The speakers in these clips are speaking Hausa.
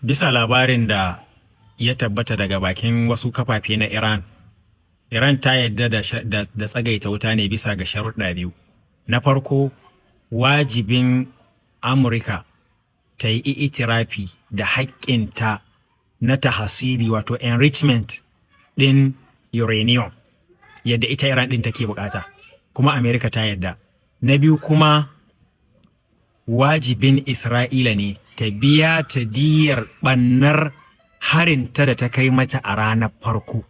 Bisa labarin da ya tabbata daga bakin wasu kafafe na Iran, Iran ta yadda da tsagaita wuta ne bisa ga sharuɗa biyu. Na farko, wajibin Amurka ta yi itirafi da haƙƙinta na tahasiri wato enrichment ɗin uranium yadda ita Iran ɗin take bukata, kuma Amerika ta yadda. Na biyu kuma, wajibin Isra'ila ne ta biya ta diyar ɓannar harinta da ta kai mata a ranar farko,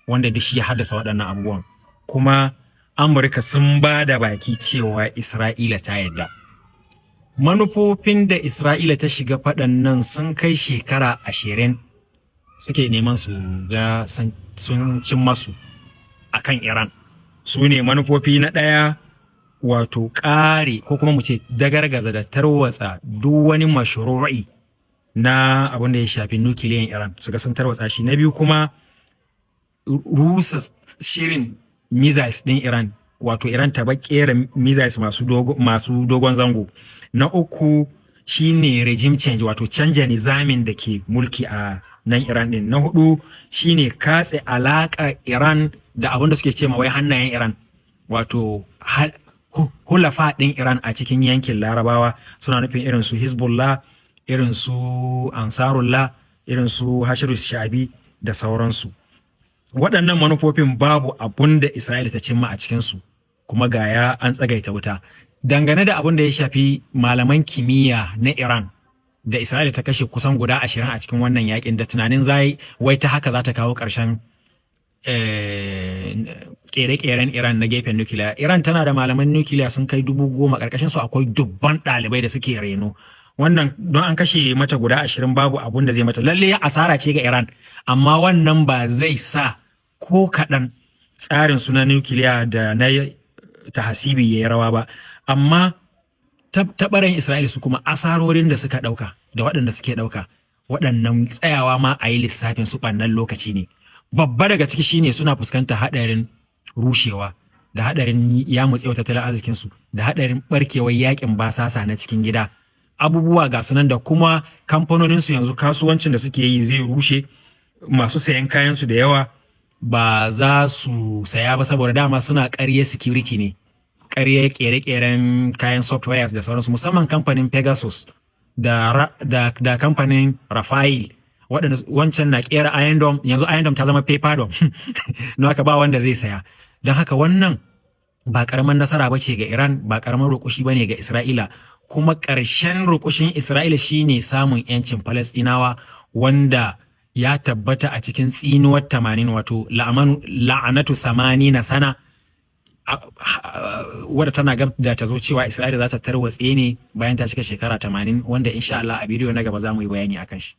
wanda duk shi ya haddasa waɗannan abubuwan. Kuma Amurka sun ba da baki cewa Isra'ila ta yadda. Manufofin da Isra'ila ta shiga faɗan nan sun kai shekara 20 suke neman su ga sun cin masu a kan Iran. Su ne manufofi na ɗaya, wato ƙare ko kuma mu ce dagargaza da tarwatsa duk wani mashru'i na abin da ya shafi nukiliyan Iran, su ga sun tarwatsa shi. Na biyu kuma rusa shirin missiles ɗin Iran, wato Iran ta bar kera missiles masu dogon zango. Na uku shine regime change, wato canja nizamin da ke mulki a nan Iran din. Na hudu shine katse alaka Iran da abin da suke ce wai hannayen Iran, wato hulafa din Iran a cikin yankin Larabawa, suna nufin irin su Hezbollah, irin su Ansarullah, irin su Hashrus Shabi da sauransu. Waɗannan manufofin babu abun da Isra'ila ta cimma a cikinsu, kuma gaya an tsagaita wuta. Dangane da abin da ya shafi malaman kimiyya na Iran da Isra'ila ta kashe kusan guda 20 a cikin wannan yakin, da tunanin wai ta haka za ta kawo ƙarshen ƙere-ƙeren Iran na gefen nukiliya. Iran tana da malaman nukiliya sun kai 10,000, ƙarƙashin su akwai dubban ɗalibai da suke reno. Wannan don an kashe mata guda 20 babu abun da zai mata. Lalle asara ce ga Iran, amma wannan ba zai sa ko kaɗan tsarin su na nukiliya da na tahasibi ya yi rawa ba. Amma taɓaran Isra'ila su kuma asarorin da suka ɗauka da waɗanda suke ɗauka, waɗannan tsayawa ma a yi lissafin su ɓannan lokaci ne. Babba daga ciki shine suna fuskantar haɗarin rushewa, da haɗarin yamutsewa tattalin arzikinsu, da haɗarin ɓarkewar yakin basasa na cikin gida. Abubuwa ga sunan da kuma kamfanoninsu yanzu kasuwancin da suke yi zai rushe, masu sayan kayansu da yawa ba za su saya ba saboda dama suna ƙarye security ne, ƙarye ƙere-ƙeren kayan softwares da sauransu, musamman kamfanin Pegasus da kamfanin Rafael, waɗanda wancan na ƙera Iron Dome, yanzu Iron Dome ta zama Paper Dome don haka ba wanda zai saya. Don haka wannan ba ƙaramin nasara ba ce ga Iran, ba ƙaramin roƙushi ba ne ga Isra'ila, kuma ƙarshen roƙushin Isra'ila shine samun 'yancin Falastinawa, wanda ya tabbata a cikin tsinuwar 80, wato la'anatu 80 na sana, wadda tana gab da ta zo cewa Isra'ila za ta tarwatse ne bayan ta cika shekara 80, wanda insha Allah a bidiyo na gaba za mu yi bayani akan shi.